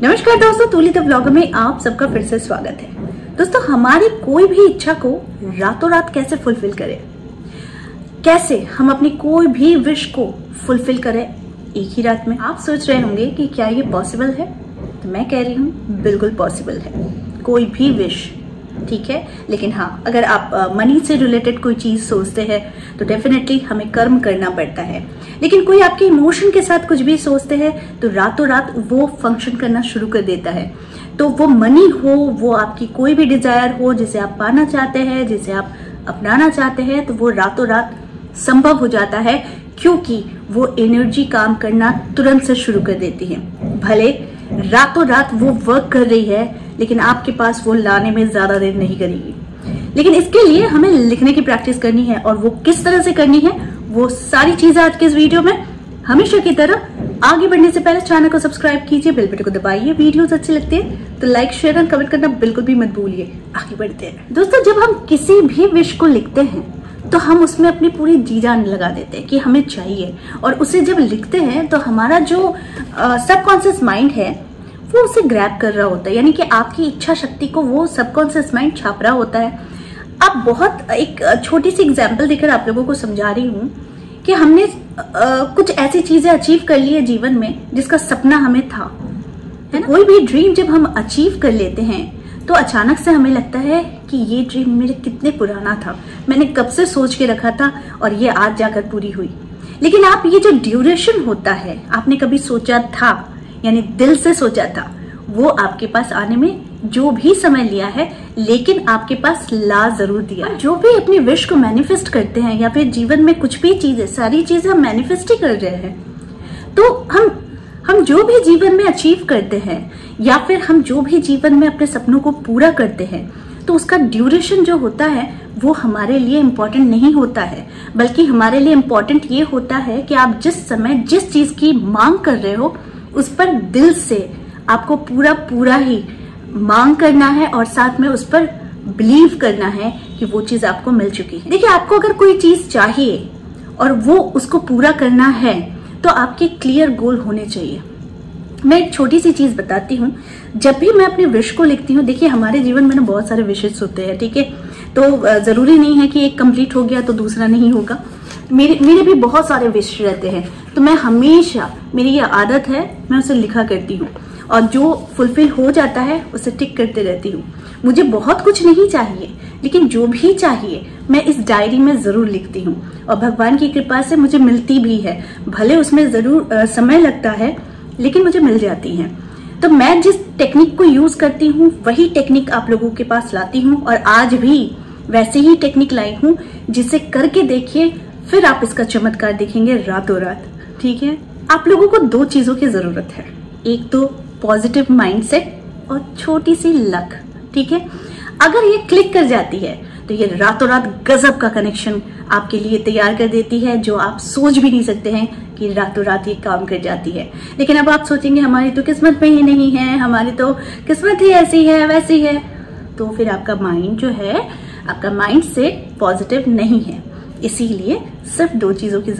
नमस्कार दोस्तों, तूली the vlogger में आप सबका फिर से स्वागत है। दोस्तों, हमारी कोई भी इच्छा को रातों रात कैसे फुलफिल करें, कैसे हम अपनी कोई भी विश को फुलफिल करें एक ही रात में। आप सोच रहे होंगे कि क्या ये पॉसिबल है, तो मैं कह रही हूँ बिल्कुल पॉसिबल है। कोई भी विश, ठीक है, लेकिन हाँ, अगर आप मनी से रिलेटेड कोई चीज सोचते हैं तो डेफिनेटली हमें कर्म करना पड़ता है। लेकिन कोई आपके इमोशन के साथ कुछ भी सोचते हैं तो रातों रात वो फंक्शन करना शुरू कर देता है। तो वो मनी हो, वो आपकी कोई भी डिजायर हो जिसे आप पाना चाहते हैं, जिसे आप अपनाना चाहते हैं, तो वो रातों रात संभव हो जाता है, क्योंकि वो एनर्जी काम करना तुरंत से शुरू कर देती है। भले रातों रात वो वर्क कर रही है, लेकिन आपके पास वो लाने में ज्यादा देर नहीं करेगी। लेकिन इसके लिए हमें लिखने की प्रैक्टिस करनी है, और वो किस तरह से करनी है, वो सारी चीजें आज के इस वीडियो में। हमेशा की तरह आगे बढ़ने से पहले चैनल को सब्सक्राइब कीजिए, बेल बटन को दबाइए। वीडियोस अच्छी लगती है तो लाइक, शेयर और कमेंट करना बिल्कुल भी मत भूलिए। आगे बढ़ते हैं दोस्तों। जब हम किसी भी विश को लिखते हैं तो हम उसमें अपनी पूरी जी जान लगा देते हैं कि हमें चाहिए, और उसे जब लिखते हैं तो हमारा जो सबकॉन्शियस माइंड है वो उसे ग्रैब कर रहा होता है, यानी कि आपकी इच्छा शक्ति को वो सबकॉन्शियस माइंड छाप रहा होता है। अब बहुत एक छोटी सी एग्जांपल देकर आप लोगों को समझा रही हूँ कि हमने कुछ ऐसी चीजें अचीव कर ली है जीवन में जिसका सपना हमें था, है ना। कोई भी ड्रीम जब हम अचीव कर लेते हैं तो अचानक से हमें लगता है कि ये ड्रीम मेरे कितने पुराना था, मैंने कब से सोच के रखा था और ये आज जाकर पूरी हुई। लेकिन आप ये जो ड्यूरेशन होता है, आपने कभी सोचा था, यानी दिल से सोचा था, वो आपके पास आने में जो भी समय लिया है, लेकिन आपके पास ला जरूर दिया। जो भी अपनी विश को मैनिफेस्ट करते हैं, या फिर जीवन में कुछ भी चीजें, सारी चीजें हम मैनिफेस्ट ही कर रहे हैं। तो हम जो भी जीवन में अचीव करते हैं, या फिर हम जो भी जीवन में अपने सपनों को पूरा करते हैं, तो उसका ड्यूरेशन जो होता है वो हमारे लिए इम्पोर्टेंट नहीं होता है, बल्कि हमारे लिए इम्पोर्टेंट ये होता है कि आप जिस समय जिस चीज की मांग कर रहे हो उस पर दिल से आपको पूरा ही मांग करना है, और साथ में उस पर बिलीव करना है कि वो चीज आपको मिल चुकी है। देखिए, आपको अगर कोई चीज चाहिए और वो उसको पूरा करना है तो आपके क्लियर गोल होने चाहिए। मैं एक छोटी सी चीज बताती हूँ। जब भी मैं अपने विश को लिखती हूँ, देखिए हमारे जीवन में ना बहुत सारे विशेष होते हैं, ठीक है, तो जरूरी नहीं है कि एक कंप्लीट हो गया तो दूसरा नहीं होगा। मेरे भी बहुत सारे विश रहते हैं, तो मैं हमेशा, मेरी ये आदत है, मैं उसे लिखा करती हूँ, और जो फुलफिल हो जाता है उसे टिक करते रहती हूँ। मुझे बहुत कुछ नहीं चाहिए, लेकिन जो भी चाहिए मैं इस डायरी में जरूर लिखती हूँ, और भगवान की कृपा से मुझे मिलती भी है। भले उसमें जरूर समय लगता है, लेकिन मुझे मिल जाती है। तो मैं जिस टेक्निक को यूज करती हूँ वही टेक्निक आप लोगों के पास लाती हूँ, और आज भी वैसे ही टेक्निक लाई हूँ, जिसे करके देखिए, फिर आप इसका चमत्कार देखेंगे रातों रात, ठीक है। आप लोगों को दो चीजों की जरूरत है, एक तो पॉजिटिव माइंडसेट और छोटी सी लक, ठीक है। अगर ये क्लिक कर जाती है तो ये रातों रात गजब का कनेक्शन आपके लिए तैयार कर देती है, जो आप सोच भी नहीं सकते हैं कि रातों रात ये काम कर जाती है। लेकिन अब आप सोचेंगे हमारी तो किस्मत में ही नहीं है, हमारी तो किस्मत ही ऐसी है वैसी है, तो फिर आपका माइंड जो है, आपका माइंड सेट पॉजिटिव नहीं है। इसीलिए सिर्फ दो चीजों की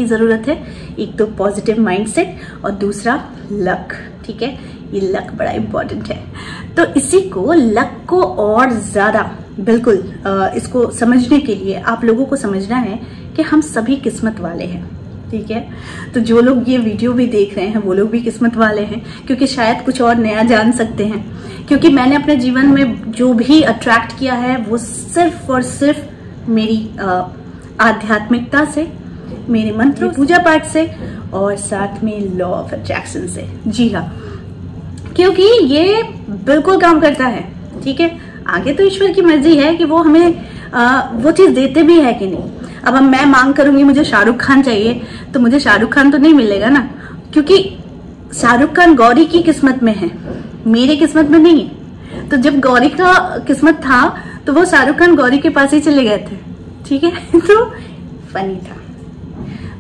जरूरत है, एक तो पॉजिटिव माइंडसेट और दूसरा लक, ठीक है। ये लक बड़ा इंपॉर्टेंट है। तो इसी को, लक को और ज्यादा बिल्कुल इसको समझने के लिए आप लोगों को समझना है कि हम सभी किस्मत वाले हैं, ठीक है। तो जो लोग ये वीडियो भी देख रहे हैं वो लोग भी किस्मत वाले हैं, क्योंकि शायद कुछ और नया जान सकते हैं। क्योंकि मैंने अपने जीवन में जो भी अट्रैक्ट किया है वो सिर्फ और सिर्फ मेरी आध्यात्मिकता से, मेरे मंत्र पूजा पाठ से, और साथ में लॉ ऑफ अट्रैक्शन से। जी हाँ, क्योंकि ये बिल्कुल काम करता है, ठीक है। आगे तो ईश्वर की मर्जी है कि वो हमें वो चीज देते भी है कि नहीं। अब मैं मांग करूंगी मुझे शाहरुख खान चाहिए, तो मुझे शाहरुख खान तो नहीं मिलेगा ना, क्योंकि शाहरुख खान गौरी की किस्मत में है, मेरी किस्मत में नहीं है। तो जब गौरी का किस्मत था तो वो शाहरुख खान गौरी के पास ही चले गए थे, ठीक है। तो फनी था,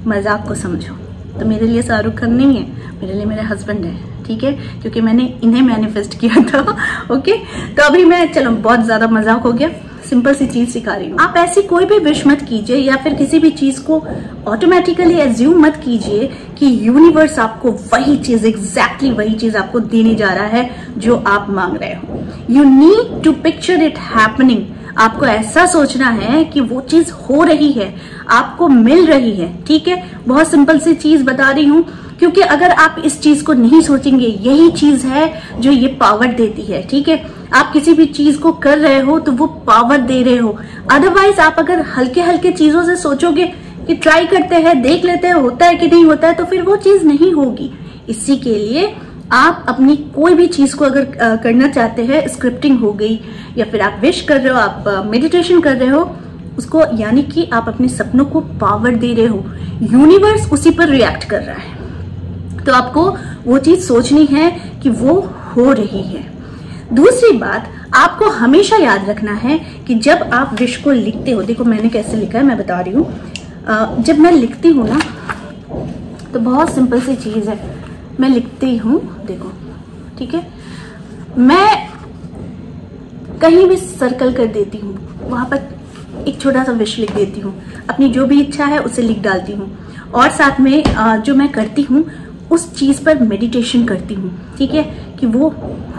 मजाक को समझो। तो मेरे लिए शाहरुख खान नहीं है, मेरे लिए मेरे हस्बैंड है, ठीक है, क्योंकि मैंने इन्हें मैनिफेस्ट किया था। ओके, तो अभी मैं, चलो बहुत ज्यादा मजाक हो गया, सिंपल सी चीज सिखा रही हूँ। आप ऐसी कोई भी विश मत कीजिए या फिर किसी भी चीज को ऑटोमेटिकली एज्यूम मत कीजिए कि यूनिवर्स आपको वही चीज, एग्जैक्टली वही चीज आपको देने जा रहा है जो आप मांग रहे हो। You need to picture it happening. आपको ऐसा सोचना है कि वो चीज हो रही है, आपको मिल रही है। ठीक है, बहुत सिंपल सी चीज बता रही हूँ, क्योंकि अगर आप इस चीज को नहीं सोचेंगे, यही चीज है जो ये पावर देती है। ठीक है, आप किसी भी चीज को कर रहे हो तो वो पावर दे रहे हो। अदरवाइज आप अगर हल्के हल्के चीजों से सोचोगे कि ट्राई करते हैं, देख लेते हैं होता है कि नहीं होता है, तो फिर वो चीज नहीं होगी। इसी के लिए आप अपनी कोई भी चीज को अगर करना चाहते हैं, स्क्रिप्टिंग हो गई या फिर आप विश कर रहे हो, आप मेडिटेशन कर रहे हो, उसको यानी कि आप अपने सपनों को पावर दे रहे हो, यूनिवर्स उसी पर रिएक्ट कर रहा है। तो आपको वो चीज सोचनी है कि वो हो रही है। दूसरी बात, आपको हमेशा याद रखना है कि जब आप विश को लिखते हो, देखो मैंने कैसे लिखा है मैं बता रही हूँ। जब मैं लिखती हूँ ना तो बहुत सिंपल सी चीज है, मैं लिखती हूँ, देखो ठीक है, मैं कहीं भी सर्कल कर देती हूँ, वहां पर एक छोटा सा विश लिख देती हूँ, अपनी जो भी इच्छा है उसे लिख डालती हूँ, और साथ में जो मैं करती हूँ उस चीज पर मेडिटेशन करती हूँ। ठीक है, कि वो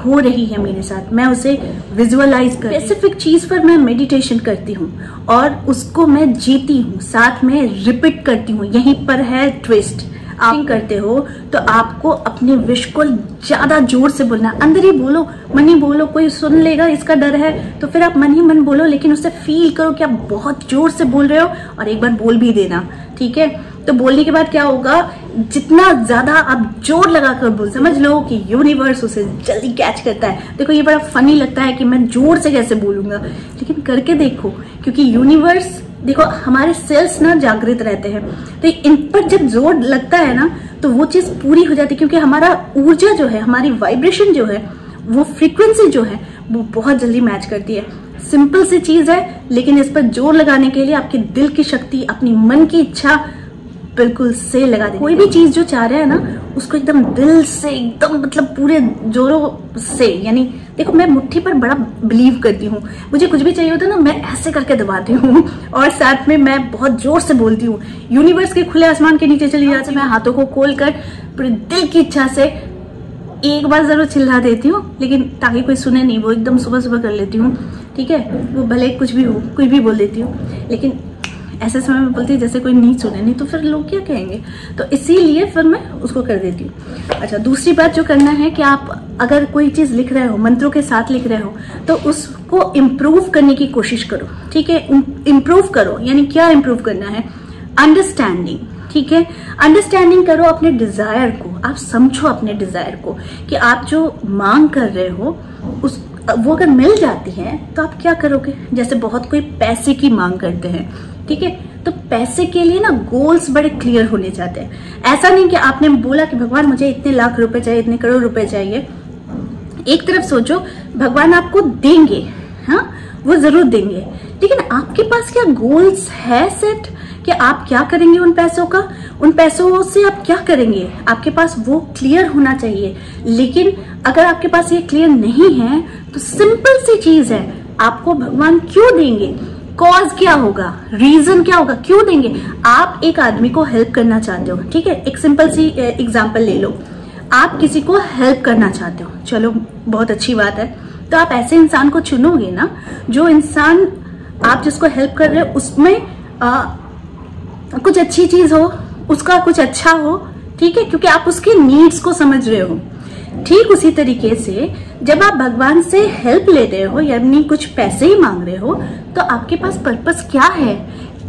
हो रही है मेरे साथ, मैं उसे विजुअलाइज कर, स्पेसिफिक चीज पर मैं मेडिटेशन करती हूँ और उसको मैं जीती हूँ, साथ में रिपीट करती हूँ। यहीं पर है ट्विस्ट। आप करते हो तो आपको अपने विश को ज्यादा जोर से बोलना, अंदर ही बोलो, मन ही बोलो, कोई सुन लेगा इसका डर है तो फिर आप मन ही मन बोलो, लेकिन उसे फील करो कि आप बहुत जोर से बोल रहे हो, और एक बार बोल भी देना। ठीक है, तो बोलने के बाद क्या होगा, जितना ज्यादा आप जोर लगाकर बोल, समझ लो कि यूनिवर्स उसे जल्दी कैच करता है। देखो ये बड़ा फनी लगता है कि मैं जोर से कैसे बोलूंगा, लेकिन करके देखो, क्योंकि यूनिवर्स, देखो हमारे सेल्स ना जागृत रहते हैं, तो इन पर जब जोर लगता है ना तो वो चीज पूरी हो जाती है, क्योंकि हमारा ऊर्जा जो है, हमारी वाइब्रेशन जो है, वो फ्रीक्वेंसी जो है वो बहुत जल्दी मैच करती है। सिंपल सी चीज है, लेकिन इस पर जोर लगाने के लिए आपके दिल की शक्ति, अपनी मन की इच्छा बिल्कुल से लगा दे। कोई भी चीज जो चाह रहे हैं ना उसको एकदम दिल से, एकदम मतलब पूरे जोरों से, यानी देखो मैं मुट्ठी पर बड़ा बिलीव करती हूँ, मुझे कुछ भी चाहिए होता है ना मैं ऐसे करके दबाती हूँ, और साथ में मैं बहुत जोर से बोलती हूँ, यूनिवर्स के खुले आसमान के नीचे चली जाती हूँ। मैं हाथों को खोल कर पूरे दिल की इच्छा से एक बार जरूर चिल्ला देती हूँ, लेकिन ताकि कोई सुने नहीं, वो एकदम सुबह सुबह कर लेती हूँ। ठीक है, वो भले कुछ भी हो, कुछ भी बोल देती हूँ, लेकिन ऐसे समय में बोलती है जैसे कोई नहीं सुने, नहीं तो फिर लोग क्या कहेंगे, तो इसीलिए फिर मैं उसको कर देती हूँ। अच्छा, दूसरी बात जो करना है कि आप अगर कोई चीज लिख रहे हो, मंत्रों के साथ लिख रहे हो, तो उसको इम्प्रूव करने की कोशिश करो। ठीक है, इम्प्रूव करो, यानी क्या इम्प्रूव करना है, अंडरस्टैंडिंग। ठीक है, अंडरस्टैंडिंग करो अपने डिजायर को, आप समझो अपने डिजायर को कि आप जो मांग कर रहे हो वो अगर मिल जाती है तो आप क्या करोगे। जैसे बहुत कोई पैसे की मांग करते हैं, ठीक है, तो पैसे के लिए ना गोल्स बड़े क्लियर होने चाहते हैं। ऐसा नहीं कि आपने बोला कि भगवान मुझे इतने लाख रुपए चाहिए, इतने करोड़ रुपए चाहिए। एक तरफ सोचो भगवान आपको देंगे, हाँ वो जरूर देंगे, लेकिन आपके पास क्या गोल्स है सेट कि आप क्या करेंगे उन पैसों का, उन पैसों से आप क्या करेंगे, आपके पास वो क्लियर होना चाहिए। लेकिन अगर आपके पास ये क्लियर नहीं है तो सिंपल सी चीज है, आपको भगवान क्यों देंगे, कॉज क्या होगा, रीजन क्या होगा, क्यों देंगे। आप एक आदमी को हेल्प करना चाहते हो, ठीक है, एक सिंपल सी एग्जांपल ले लो, आप किसी को हेल्प करना चाहते हो, चलो बहुत अच्छी बात है, तो आप ऐसे इंसान को चुनोगे ना जो इंसान आप जिसको हेल्प कर रहे हो उसमें कुछ अच्छी चीज हो, उसका कुछ अच्छा हो। ठीक है, क्योंकि आप उसके नीड्स को समझ रहे हो। ठीक उसी तरीके से जब आप भगवान से हेल्प ले रहे हो, यानी कुछ पैसे ही मांग रहे हो, तो आपके पास पर्पस क्या है,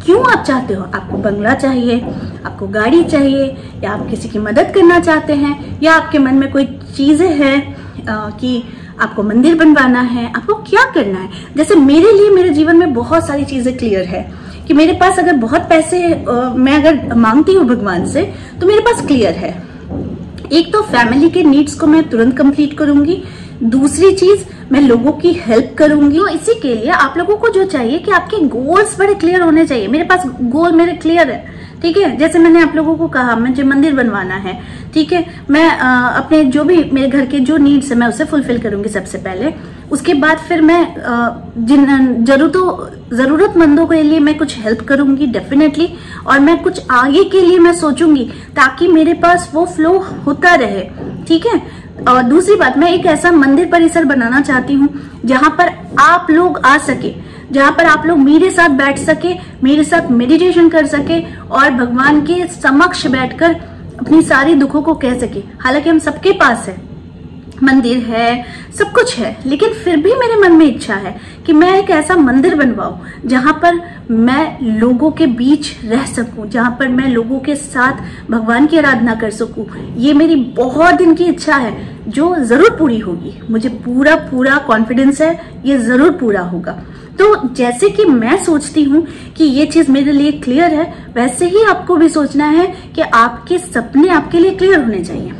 क्यों आप चाहते हो। आपको बंगला चाहिए, आपको गाड़ी चाहिए, या आप किसी की मदद करना चाहते हैं, या आपके मन में कोई चीजें हैं कि आपको मंदिर बनवाना है, आपको क्या करना है। जैसे मेरे लिए मेरे जीवन में बहुत सारी चीजें क्लियर है कि मेरे पास अगर बहुत पैसे मैं अगर मांगती हूँ भगवान से तो मेरे पास क्लियर है, एक तो फैमिली के नीड्स को मैं तुरंत कंप्लीट करूंगी, दूसरी चीज मैं लोगों की हेल्प करूंगी। तो इसी के लिए आप लोगों को जो चाहिए कि आपके गोल्स बड़े क्लियर होने चाहिए। मेरे पास गोल मेरे क्लियर है, ठीक है, जैसे मैंने आप लोगों को कहा मुझे मंदिर बनवाना है, ठीक है। मैं अपने जो भी मेरे घर के जो नीड्स है मैं उसे फुलफिल करूंगी सबसे पहले। उसके बाद फिर मैं जिन जरूरतमंदों के लिए मैं कुछ हेल्प करूंगी डेफिनेटली, और मैं कुछ आगे के लिए मैं सोचूंगी ताकि मेरे पास वो फ्लो होता रहे, ठीक है। और दूसरी बात, मैं एक ऐसा मंदिर परिसर बनाना चाहती हूँ जहां पर आप लोग आ सके, जहां पर आप लोग मेरे साथ बैठ सके, मेरे साथ मेडिटेशन कर सके और भगवान के समक्ष बैठकर अपनी सारी दुखों को कह सके। हालांकि हम सबके पास है, मंदिर है, सब कुछ है, लेकिन फिर भी मेरे मन में इच्छा है कि मैं एक ऐसा मंदिर बनवाऊं जहां पर मैं लोगों के बीच रह सकूं, जहां पर मैं लोगों के साथ भगवान की आराधना कर सकूं। ये मेरी बहुत दिन की इच्छा है जो जरूर पूरी होगी। मुझे पूरा पूरा कॉन्फिडेंस है ये जरूर पूरा होगा। तो जैसे कि मैं सोचती हूँ कि ये चीज मेरे लिए क्लियर है, वैसे ही आपको भी सोचना है कि आपके सपने आपके लिए क्लियर होने चाहिए,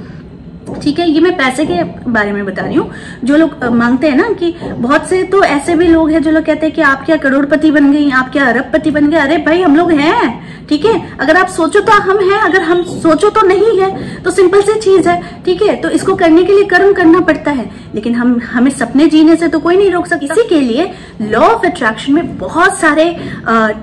ठीक है। ये मैं पैसे के बारे में बता रही हूँ। जो लोग मांगते हैं ना, कि बहुत से तो ऐसे भी लोग हैं जो लोग कहते हैं कि आप क्या करोड़पति बन गई, आप क्या अरबपति बन गए। अरे भाई, हम लोग हैं, ठीक है। अगर आप सोचो तो हम हैं, अगर हम सोचो तो नहीं है, तो सिंपल सी चीज है, ठीक है। तो इसको करने के लिए कर्म करना पड़ता है, लेकिन हमें सपने जीने से तो कोई नहीं रोक सकता। इसी के लिए लॉ ऑफ अट्रैक्शन में बहुत सारे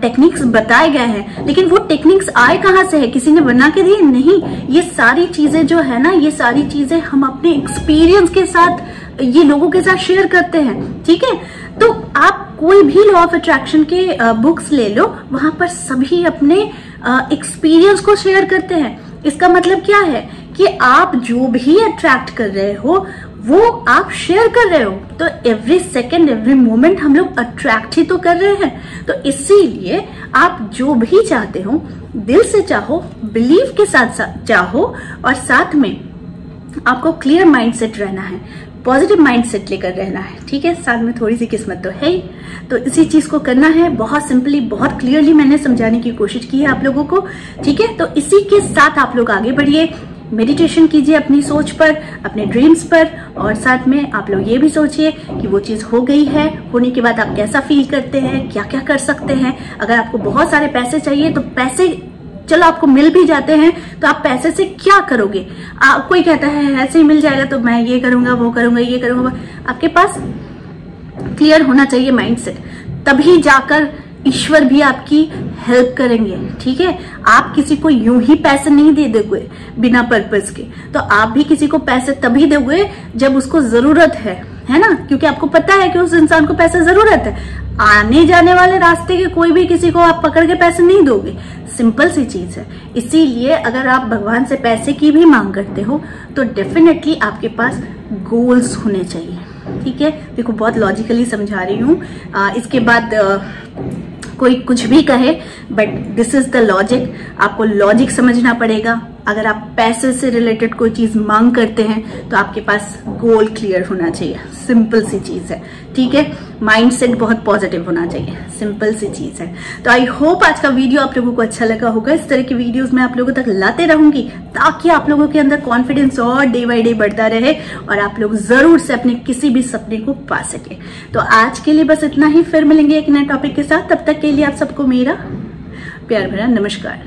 टेक्निक्स बताए गए हैं, लेकिन वो टेक्निक्स आए कहाँ से है, किसी ने बना के दिए नहीं। ये सारी चीजें जो है ना, ये सारी चीजें हम अपने एक्सपीरियंस के साथ, ये लोगों के साथ शेयर करते हैं, ठीक है। तो आप कोई भी लॉ ऑफ अट्रैक्शन के बुक्स ले लो, वहां पर सभी अपने एक्सपीरियंस को शेयर करते हैं। इसका मतलब क्या है कि आप जो भी अट्रैक्ट कर रहे हो वो आप शेयर कर रहे हो। तो एवरी सेकेंड एवरी मोमेंट हम लोग अट्रैक्ट ही तो कर रहे हैं। तो इसीलिए आप जो भी चाहते हो दिल से चाहो, बिलीव के साथ चाहो, और साथ में आपको क्लियर माइंडसेट रहना है, पॉजिटिव माइंडसेट लेकर रहना है, ठीक है। साथ में थोड़ी सी किस्मत तो है ही। तो इसी चीज को करना है। बहुत सिंपली, बहुत क्लियरली मैंने समझाने की कोशिश की है आप लोगों को, ठीक है। तो इसी के साथ आप लोग आगे बढ़िए, मेडिटेशन कीजिए अपनी सोच पर, अपने ड्रीम्स पर, और साथ में आप लोग ये भी सोचिए कि वो चीज हो गई है, होने के बाद आप कैसा फील करते हैं, क्या क्या कर सकते हैं। अगर आपको बहुत सारे पैसे चाहिए तो पैसे चलो आपको मिल भी जाते हैं, तो आप पैसे से क्या करोगे। कोई कहता है ऐसे ही मिल जाएगा तो मैं ये करूंगा, वो करूंगा, ये करूंगा। आपके पास क्लियर होना चाहिए माइंडसेट, तभी जाकर ईश्वर भी आपकी हेल्प करेंगे, ठीक है। आप किसी को यूं ही पैसे नहीं दे दोगे बिना पर्पस के। तो आप भी किसी को पैसे तभी दोगे जब उसको जरूरत है ना, क्योंकि आपको पता है कि उस इंसान को पैसे जरूरत है। आने जाने वाले रास्ते के कोई भी किसी को आप पकड़ के पैसे नहीं दोगे, सिंपल सी चीज है। इसीलिए अगर आप भगवान से पैसे की भी मांग करते हो तो डेफिनेटली आपके पास गोल्स होने चाहिए, ठीक है। देखो, बहुत लॉजिकली समझा रही हूँ। इसके बाद कोई कुछ भी कहे, but this is the logic. आपको लॉजिक समझना पड़ेगा। अगर आप पैसे से रिलेटेड कोई चीज मांग करते हैं तो आपके पास गोल क्लियर होना चाहिए, सिंपल सी चीज है, ठीक है। माइंडसेट बहुत पॉजिटिव होना चाहिए, सिंपल सी चीज है। तो आई होप आज का वीडियो आप लोगों को अच्छा लगा होगा। इस तरह की वीडियोस मैं आप लोगों तक लाते रहूंगी ताकि आप लोगों के अंदर कॉन्फिडेंस और डे बाय डे बढ़ता रहे और आप लोग जरूर से अपने किसी भी सपने को पा सके। तो आज के लिए बस इतना ही, फिर मिलेंगे एक नए टॉपिक के साथ। तब तक के लिए आप सबको मेरा प्यार भरा नमस्कार।